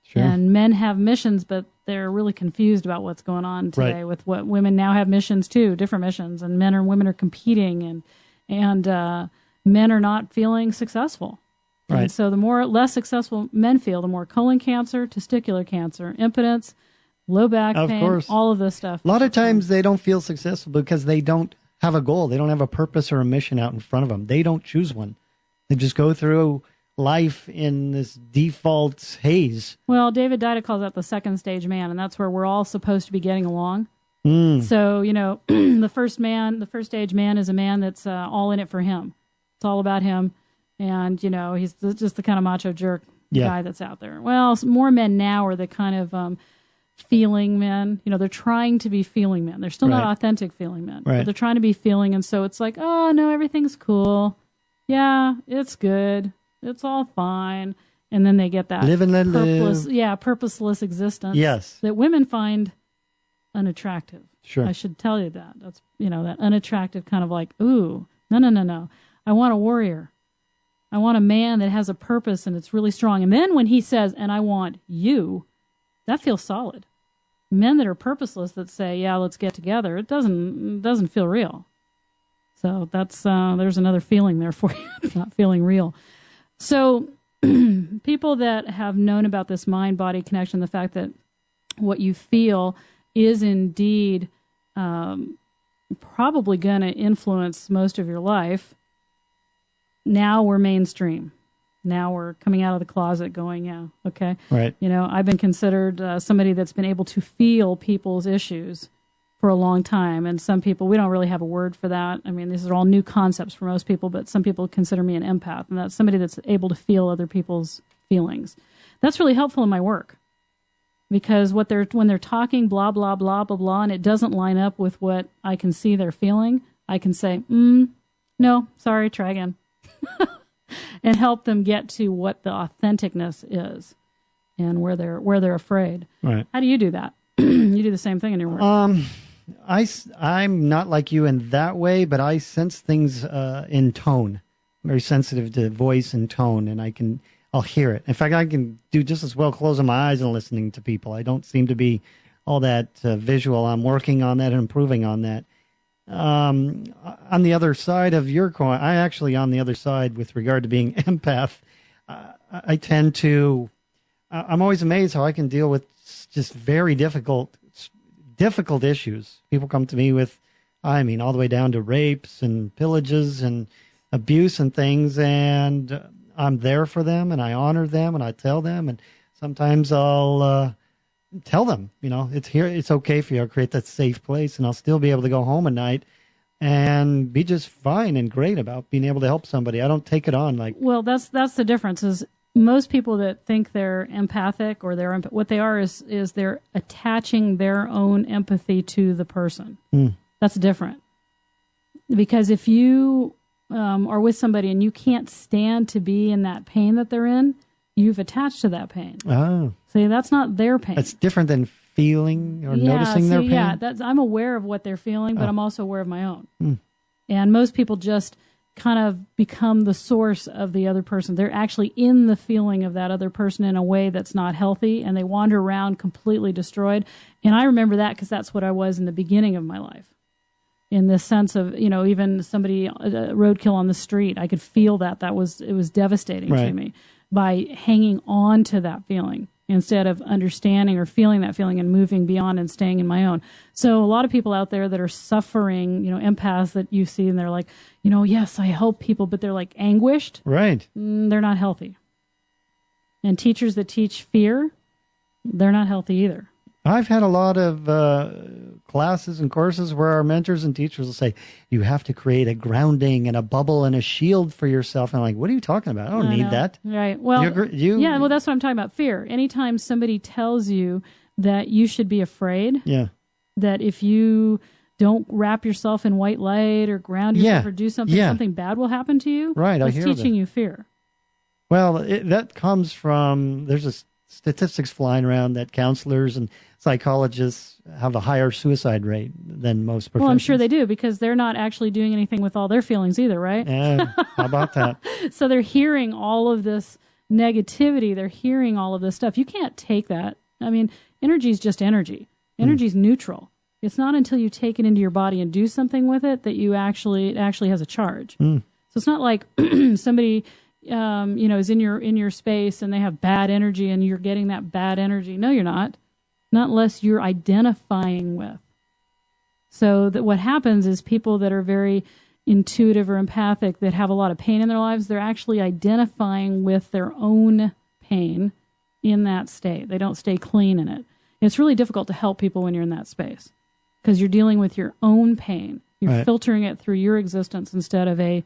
Sure. And men have missions, but they're really confused about what's going on today with what women now have missions too, different missions, and men and women are competing, and men are not feeling successful. Right. And so the less successful men feel, the more colon cancer, testicular cancer, impotence, low back pain, all of this stuff. A lot of times they don't feel successful because they don't have a goal. They don't have a purpose or a mission out in front of them. They don't choose one. They just go through life in this default haze. Well, David Dida calls that the second stage man, and that's where we're all supposed to be getting along. So, the first stage man is a man that's all in it for him. It's all about him. And, he's just the kind of macho jerk guy that's out there. Well, more men now are the kind of feeling men. They're trying to be feeling men. They're still not authentic feeling men. Right. But they're trying to be feeling, and so it's like, oh, no, everything's cool. Yeah, it's good. It's all fine. And then they get that purposeless existence that women find unattractive. Sure. I should tell you that. That's, that unattractive kind of like, ooh, no. I want a warrior. I want a man that has a purpose and it's really strong. And then when he says, and I want you, that feels solid. Men that are purposeless that say, yeah, let's get together, it doesn't feel real. So that's there's another feeling there for you. It's not feeling real. So people that have known about this mind-body connection, the fact that what you feel is indeed probably going to influence most of your life. Now we're mainstream. Now we're coming out of the closet going, yeah, okay. Right. I've been considered somebody that's been able to feel people's issues for a long time. And some people, we don't really have a word for that. I mean, these are all new concepts for most people, but some people consider me an empath. And that's somebody that's able to feel other people's feelings. That's really helpful in my work. Because when they're talking blah, blah, blah, blah, blah, and it doesn't line up with what I can see they're feeling, I can say, no, sorry, try again. And help them get to what the authenticness is and where they're afraid. Right. How do you do that? You do the same thing in your work. I'm not like you in that way, but I sense things in tone. I'm very sensitive to voice and tone, and I'll hear it. In fact, I can do just as well closing my eyes and listening to people. I don't seem to be all that visual. I'm working on that and improving on that. On the other side of your coin, on the other side with regard to being empath, I tend to, I'm always amazed how I can deal with just very difficult issues. People come to me with, all the way down to rapes and pillages and abuse and things, and I'm there for them, and I honor them, and I tell them, and sometimes I'll tell them, it's here, it's okay for you. I'll create that safe place, and I'll still be able to go home at night and be just fine and great about being able to help somebody. I don't take it on like. Well, that's the difference. Is most people that think they're empathic or what they are is they're attaching their own empathy to the person. That's different. Because if you are with somebody and you can't stand to be in that pain that they're in, you've attached to that pain. Oh. See, that's not their pain. It's different than feeling or noticing their pain? Yeah, I'm aware of what they're feeling, but I'm also aware of my own. And most people just kind of become the source of the other person. They're actually in the feeling of that other person in a way that's not healthy, and they wander around completely destroyed. And I remember that because that's what I was in the beginning of my life. In the sense of, even somebody, roadkill on the street, I could feel that. It was devastating to me by hanging on to that feeling instead of understanding or feeling that feeling and moving beyond and staying in my own. So a lot of people out there that are suffering, empaths that you see, and they're like, yes, I help people, but they're like anguished. Right. They're not healthy. And teachers that teach fear, they're not healthy either. I've had a lot of classes and courses where our mentors and teachers will say, you have to create a grounding and a bubble and a shield for yourself. And I'm like, what are you talking about? I don't need that. Right. Well, yeah, well, that's what I'm talking about. Fear. Anytime somebody tells you that you should be afraid, that if you don't wrap yourself in white light or ground yourself or do something, something bad will happen to you. Right. That's teaching you fear. Well, that comes from, there's a statistics flying around that counselors and psychologists have a higher suicide rate than most professions. Well, I'm sure they do because they're not actually doing anything with all their feelings either, right? Yeah, how about that? So they're hearing all of this negativity. They're hearing all of this stuff. You can't take that. I mean, energy is just energy. Energy is neutral. It's not until you take it into your body and do something with it that it actually has a charge. So it's not like somebody is in your space and they have bad energy and you're getting that bad energy. No, you're not. Not unless you're identifying with. So that what happens is people that are very, intuitive or empathic that have a lot of pain in their lives, they're actually identifying with their own pain in that state. They don't stay clean in it. It's really difficult to help people when you're in that space because you're dealing with your own pain. You're filtering it through your existence instead of a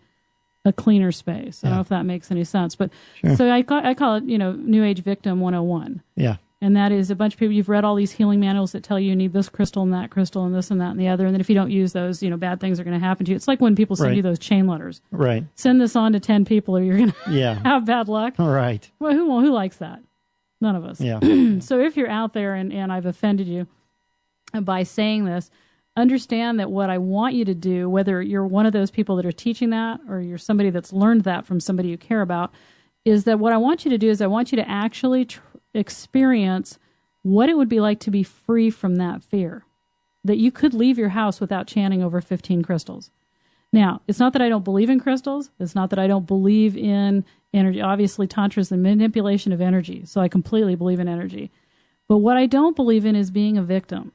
cleaner space. I don't know if that makes any sense. But so I call it, New Age Victim 101. Yeah. And that is a bunch of people, you've read all these healing manuals that tell you need this crystal and that crystal and this and that and the other. And then if you don't use those, bad things are going to happen to you. It's like when people send you those chain letters. Right. Send this on to 10 people or you're going to have bad luck. Right. Well, who likes that? None of us. Yeah. So if you're out there and I've offended you by saying this, understand that what I want you to do, whether you're one of those people that are teaching that or you're somebody that's learned that from somebody you care about, is that what I want you to do is I want you to actually experience what it would be like to be free from that fear, that you could leave your house without chanting over 15 crystals. Now, it's not that I don't believe in crystals. It's not that I don't believe in energy. Obviously, Tantra is the manipulation of energy, so I completely believe in energy. But what I don't believe in is being a victim.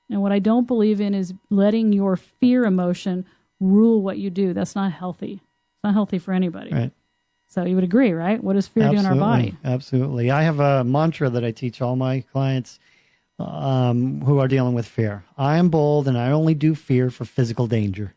And what I don't believe in is letting your fear emotion rule what you do. That's not healthy. It's not healthy for anybody. Right. So you would agree, right? What does fear do in our body? Absolutely. I have a mantra that I teach all my clients who are dealing with fear. I am bold and I only do fear for physical danger.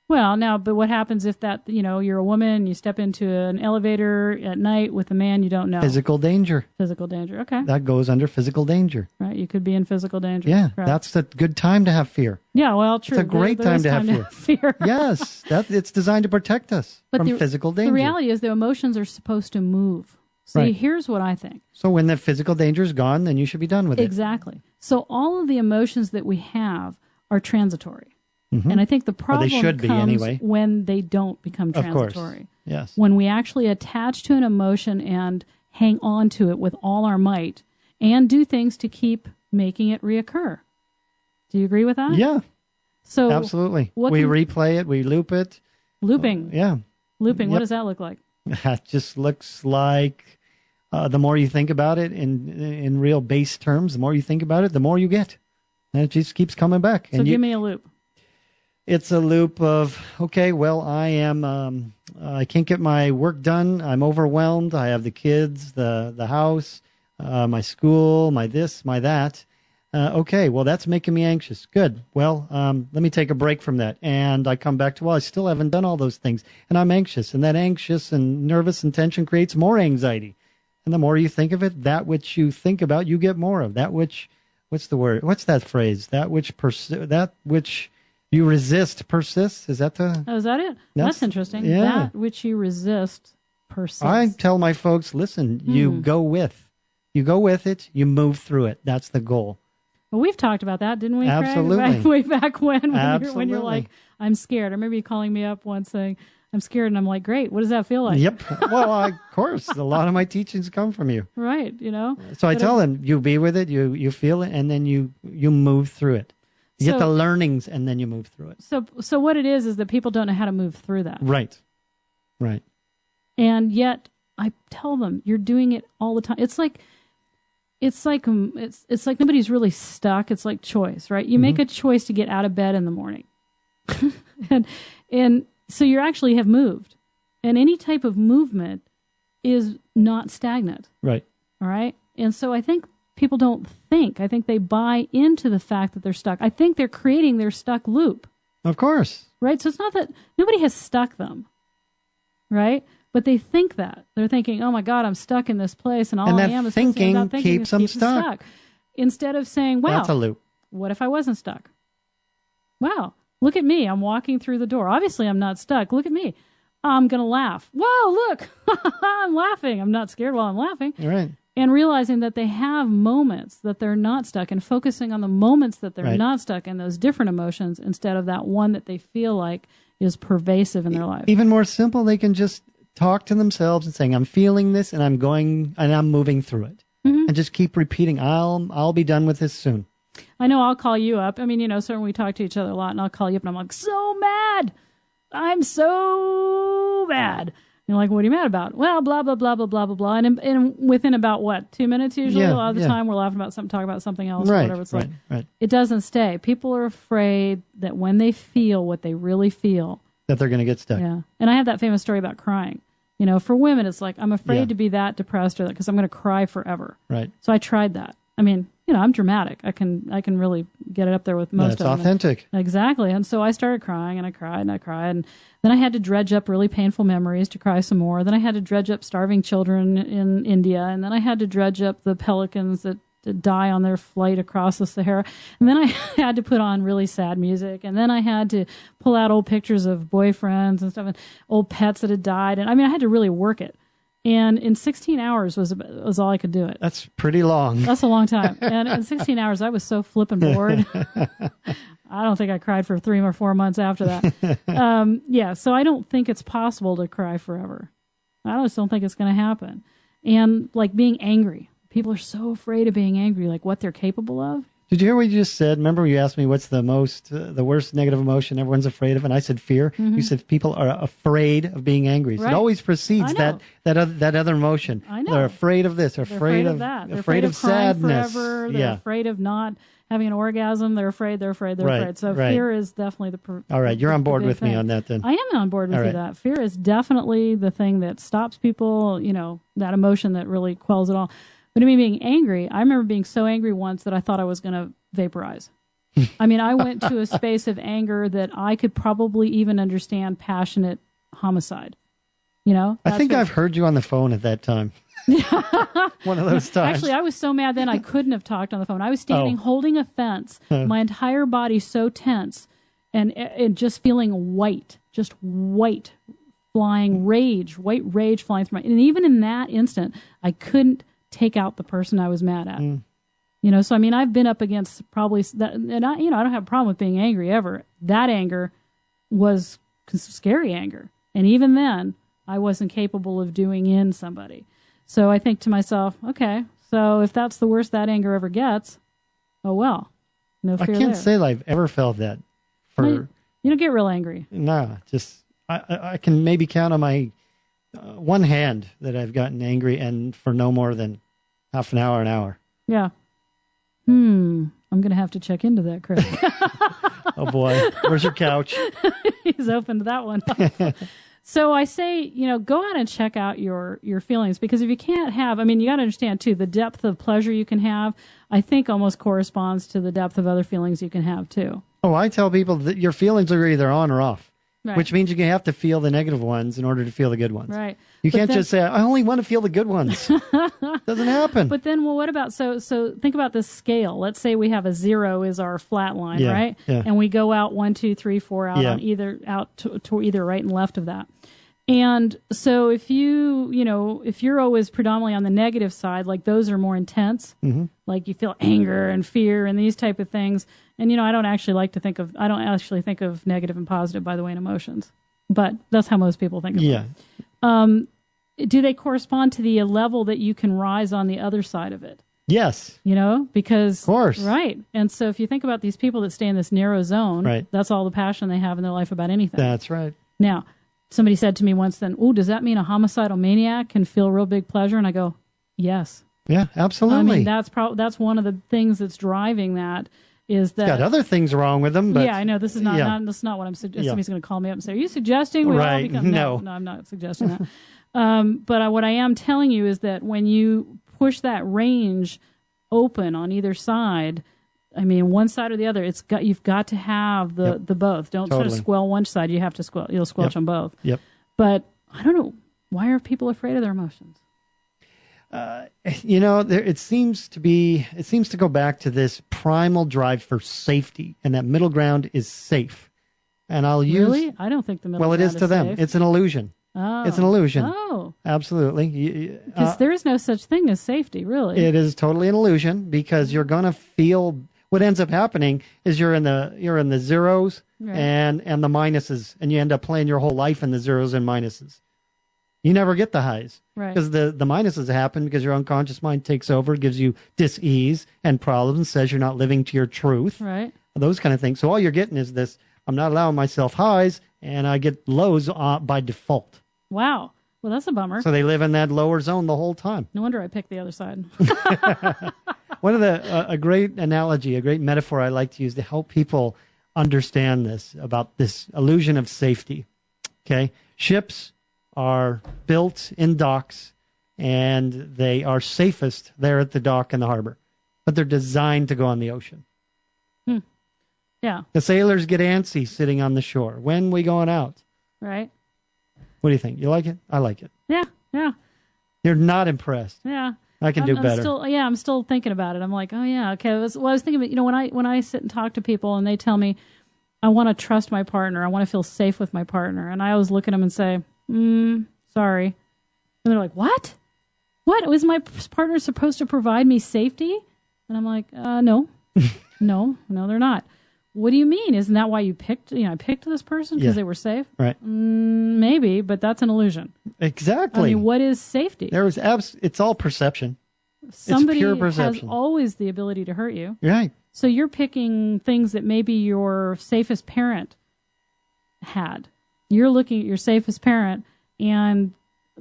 Well, now, but what happens if that, you're a woman, you step into an elevator at night with a man you don't know? Physical danger. Physical danger, okay. That goes under physical danger. Right, you could be in physical danger. Yeah, that's a good time to have fear. Yeah, well, true. It's a great time to have fear. Yes, it's designed to protect us from physical danger. The reality is the emotions are supposed to move. See, here's what I think. So when the physical danger is gone, then you should be done with it. Exactly. So all of the emotions that we have are transitory. Mm-hmm. And I think the problem comes when they don't become transitory. Of course. Yes. When we actually attach to an emotion and hang on to it with all our might and do things to keep making it reoccur. Do you agree with that? Yeah. So absolutely. We replay it, we loop it. Looping. Yeah. Looping. Yep. What does that look like? That just looks like the more you think about it in real base terms, the more you think about it, the more you get. And it just keeps coming back. So give me a loop. It's a loop of, okay, well, I can't get my work done. I'm overwhelmed. I have the kids, the house, my school, my this, my that. Okay, well, that's making me anxious. Good. Well, let me take a break from that. And I come back to, well, I still haven't done all those things. And I'm anxious. And that anxious and nervous and tension creates more anxiety. And the more you think of it, that which you think about, you get more of. That which, what's the word? What's that phrase? That which you resist persists. Is that the? Oh, is that it? That's interesting. Yeah. That which you resist persists. I tell my folks, listen, you go with it, you move through it. That's the goal. Well, we've talked about that, didn't we, Absolutely. Craig? Way back when you're like, I'm scared. I remember you calling me up once saying, I'm scared. And I'm like, great. What does that feel like? Yep. Well, of course, a lot of my teachings come from you. Right. So I tell them, you be with it, you feel it, and then you move through it. You get the learnings, and then you move through it. So what it is that people don't know how to move through that. Right. And yet, I tell them, you're doing it all the time. It's like nobody's really stuck. It's like choice, right? You make a choice to get out of bed in the morning, and so you actually have moved. And any type of movement is not stagnant. Right. All right. And so I think people don't think. I think they buy into the fact that they're stuck. I think they're creating their stuck loop. Of course. Right? So it's not that nobody has stuck them. Right? But they think that. They're thinking, oh my God, I'm stuck in this place and all I am is thinking keeps them stuck. Instead of saying, wow, that's a loop. What if I wasn't stuck? Wow, look at me. I'm walking through the door. Obviously, I'm not stuck. Look at me. I'm going to laugh. Whoa, look. I'm laughing. I'm not scared while I'm laughing. Right. And realizing that they have moments that they're not stuck and focusing on the moments that they're not stuck and those different emotions instead of that one that they feel like is pervasive in their life. Even more simple, they can just talk to themselves and saying, I'm feeling this and I'm moving through it. And just keep repeating, I'll be done with this soon. I know I'll call you up. I mean, certainly we talk to each other a lot and I'll call you up and I'm like, so mad. I'm so mad. You're like, what are you mad about? Well, blah, blah, blah, blah, blah, blah, blah. And within about, what, 2 minutes usually? A lot of the time we're laughing about something, talking about something else, or whatever it's like. Right. It doesn't stay. People are afraid that when they feel what they really feel, that they're going to get stuck. Yeah. And I have that famous story about crying. For women, it's like, I'm afraid to be that depressed or that because I'm going to cry forever. Right. So I tried that. I mean, I'm dramatic. I can really get it up there with most of them. That's authentic. Exactly. And so I started crying, and I cried, and I cried. And then I had to dredge up really painful memories to cry some more. Then I had to dredge up starving children in India. And then I had to dredge up the pelicans that die on their flight across the Sahara. And then I had to put on really sad music. And then I had to pull out old pictures of boyfriends and stuff and old pets that had died. And I mean, I had to really work it. And in 16 hours was all I could do it. That's pretty long. That's a long time. And in 16 hours, I was so flippin' bored. I don't think I cried for 3 or 4 months after that. So I don't think it's possible to cry forever. I just don't think it's going to happen. And like being angry. People are so afraid of being angry, like what they're capable of. Did you hear what you just said? Remember you asked me what's the worst negative emotion everyone's afraid of? And I said fear. Mm-hmm. You said people are afraid of being angry. So it always precedes that other emotion. I know. They're afraid of this. They're afraid of that. They're afraid of sadness. Forever. They're afraid of not having an orgasm. They're afraid. So fear is definitely all right, you're on board with me on that then. I am on board with you that. Fear is definitely the thing that stops people, that emotion that really quells it all. But I mean, being angry, I remember being so angry once that I thought I was going to vaporize. I mean, I went to a space of anger that I could probably even understand passionate homicide. I think I've heard you on the phone at that time. One of those times. Actually, I was so mad then I couldn't have talked on the phone. I was standing holding a fence, my entire body so tense, and just feeling white, flying white rage flying through my. And even in that instant, I couldn't take out the person I was mad at. So I mean, I've been up against probably that, and I don't have a problem with being angry ever. That anger was scary anger, and even then, I wasn't capable of doing in somebody. So I think to myself, okay, so if that's the worst that anger ever gets, oh well, no fear. I can't say that I've ever felt that. You don't get real angry. No, just I can maybe count on my one hand that I've gotten angry, and for no more than half an hour. Yeah. I'm going to have to check into that, Craig. Oh, boy. Where's your couch? He's opened that one up. So I say, go out and check out your feelings, because if you can't have, I mean, you got to understand, too, the depth of pleasure you can have, I think almost corresponds to the depth of other feelings you can have, too. Oh, I tell people that your feelings are either on or off. Right. Which means you have to feel the negative ones in order to feel the good ones. Right. You can't just say, I only want to feel the good ones. Doesn't happen. But then, what about, so think about this scale. Let's say we have a 0 is our flat line, right? Yeah. And we go out 1, 2, 3, 4 out on to either right and left of that. And so if if you're always predominantly on the negative side, like those are more intense, like you feel anger and fear and these type of things. And, I don't actually think of negative and positive, by the way, in emotions, but that's how most people think of them. Do they correspond to the level that you can rise on the other side of it? Yes. Because, of course. Right. And so if you think about these people that stay in this narrow zone, that's all the passion they have in their life about anything. That's right. Now, somebody said to me once then, does that mean a homicidal maniac can feel real big pleasure? And I go, yes. Yeah, absolutely. I mean, that's one of the things that's driving that is that. It's got other things wrong with them. But, yeah, I know. This is not what I'm suggesting. Somebody's going to call me up and say, are you suggesting we all become. No, I'm not suggesting that. But what I am telling you is that when you push that range open on either side, I mean, one side or the other, you've got to have the both. Don't sort of squelch one side. You have to you'll squelch on both. Yep. But I don't know. Why are people afraid of their emotions? It seems to go back to this primal drive for safety, and that middle ground is safe. And I'll use. Really? I don't think the middle ground is to them. Safe. It's an illusion. Oh. It's an illusion. Oh. Absolutely. Because there is no such thing as safety, really. It is totally an illusion, because you're going to feel. What ends up happening is you're in the zeros and the minuses, and you end up playing your whole life in the zeros and minuses. You never get the highs, because the minuses happen because your unconscious mind takes over, gives you dis-ease and problems, says you're not living to your truth, those kind of things. So all you're getting is this: I'm not allowing myself highs, and I get lows by default. Wow. Well, that's a bummer. So they live in that lower zone the whole time. No wonder I picked the other side. One of a great analogy, a great metaphor I like to use to help people understand this, about this illusion of safety. Okay? Ships are built in docks, and they are safest there at the dock in the harbor. But they're designed to go on the ocean. Yeah. The sailors get antsy sitting on the shore. When we going out? Right. What do you think? You like it? I like it. Yeah. Yeah. You're not impressed. Yeah. I can do better. I'm still thinking about it. I'm like, oh yeah, okay. I was thinking about, when I sit and talk to people and they tell me, I want to trust my partner, I want to feel safe with my partner, and I always look at them and say, sorry, and they're like, what? What was my partner supposed to provide me safety? And I'm like, no, no, they're not. What do you mean? Isn't that why you picked? I picked this person because they were safe. Right? Maybe, but that's an illusion. Exactly. I mean, what is safety? It's all perception. Somebody it's pure perception. has always the ability to hurt you. Right. So you're picking things that maybe your safest parent had. You're looking at your safest parent and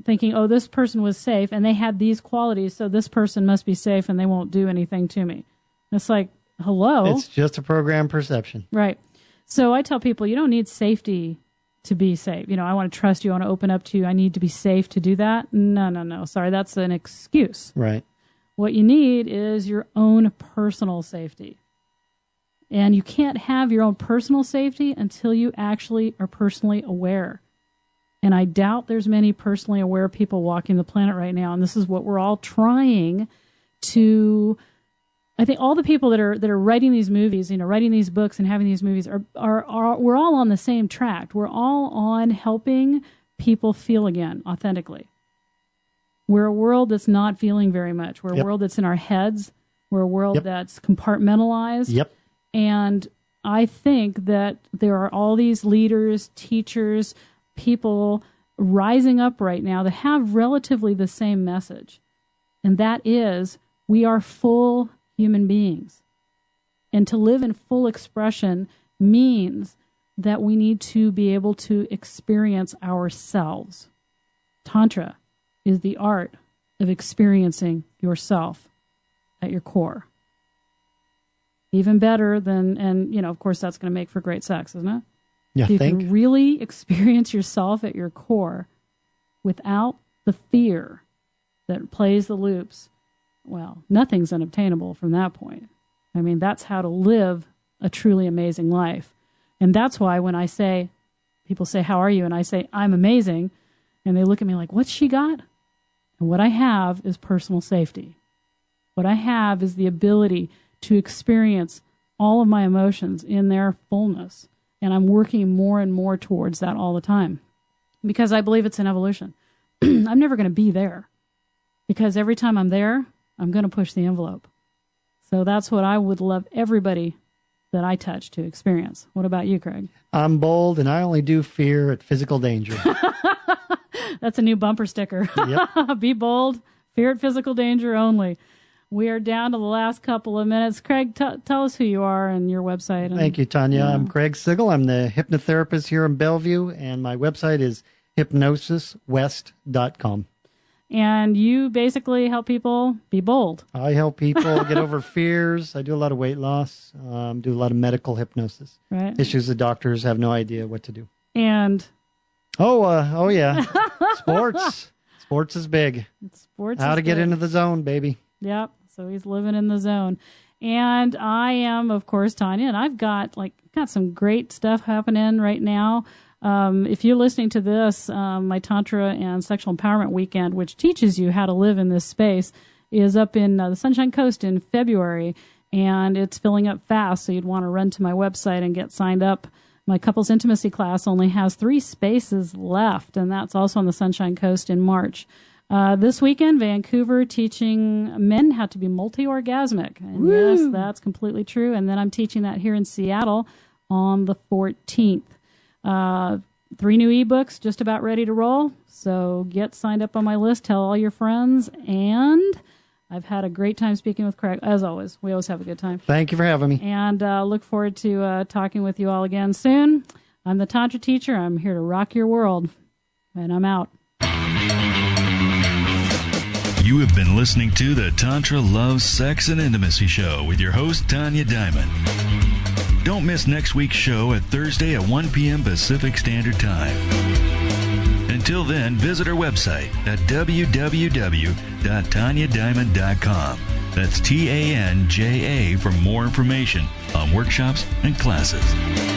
thinking, oh, this person was safe and they had these qualities, so this person must be safe and they won't do anything to me. It's like, hello? It's just a program perception. Right. So I tell people, you don't need safety to be safe. I want to trust you. I want to open up to you. I need to be safe to do that. No. Sorry, that's an excuse. Right. What you need is your own personal safety. And you can't have your own personal safety until you actually are personally aware. And I doubt there's many personally aware people walking the planet right now. And this is what we're all trying to. I think all the people that are writing these movies, writing these books and having these movies are we're all on the same track. We're all on helping people feel again authentically. We're a world that's not feeling very much. We're a world that's in our heads. We're a world that's compartmentalized. Yep. And I think that there are all these leaders, teachers, people rising up right now that have relatively the same message. And that is, we are full human beings. And to live in full expression means that we need to be able to experience ourselves. Tantra is the art of experiencing yourself at your core. Even better than, and of course that's going to make for great sex, isn't it? Yeah, you can really experience yourself at your core without the fear that plays the loops. Well, nothing's unobtainable from that point. I mean, that's how to live a truly amazing life. And that's why when I say, people say, how are you? And I say, I'm amazing. And they look at me like, what's she got? And what I have is personal safety. What I have is the ability to experience all of my emotions in their fullness. And I'm working more and more towards that all the time because I believe it's an evolution. I'm never going to be there because every time I'm there, I'm going to push the envelope. So that's what I would love everybody that I touch to experience. What about you, Craig? I'm bold and I only do fear at physical danger. That's a new bumper sticker. Yep. Be bold, fear at physical danger only. We are down to the last couple of minutes. Craig, tell us who you are and your website. Thank you, Tanya. Yeah. I'm Craig Sigl. I'm the hypnotherapist here in Bellevue, and my website is hypnosiswest.com. And you basically help people be bold. I help people get over fears. I do a lot of weight loss, do a lot of medical hypnosis. Right. Issues that doctors have no idea what to do. And? Oh yeah. Sports. Sports is big. How to get into the zone, baby. Yep. So he's living in the zone. And I am, of course, Tanya, and I've got some great stuff happening right now. If you're listening to this, my Tantra and Sexual Empowerment Weekend, which teaches you how to live in this space, is up in the Sunshine Coast in February, and it's filling up fast, so you'd want to run to my website and get signed up. My couples intimacy class only has 3 spaces left, and that's also on the Sunshine Coast in March. This weekend, Vancouver, teaching men how to be multi-orgasmic. And woo! Yes, that's completely true. And then I'm teaching that here in Seattle on the 14th. 3 new ebooks just about ready to roll. So get signed up on my list. Tell all your friends. And I've had a great time speaking with Craig. As always, we always have a good time. Thank you for having me. And look forward to talking with you all again soon. I'm the Tantra teacher. I'm here to rock your world. And I'm out. You have been listening to the Tantra, Love, Sex, and Intimacy Show with your host, Tanya Diamond. Don't miss next week's show at Thursday at 1 p.m. Pacific Standard Time. Until then, visit our website at www.tanyadiamond.com. That's TANJA for more information on workshops and classes.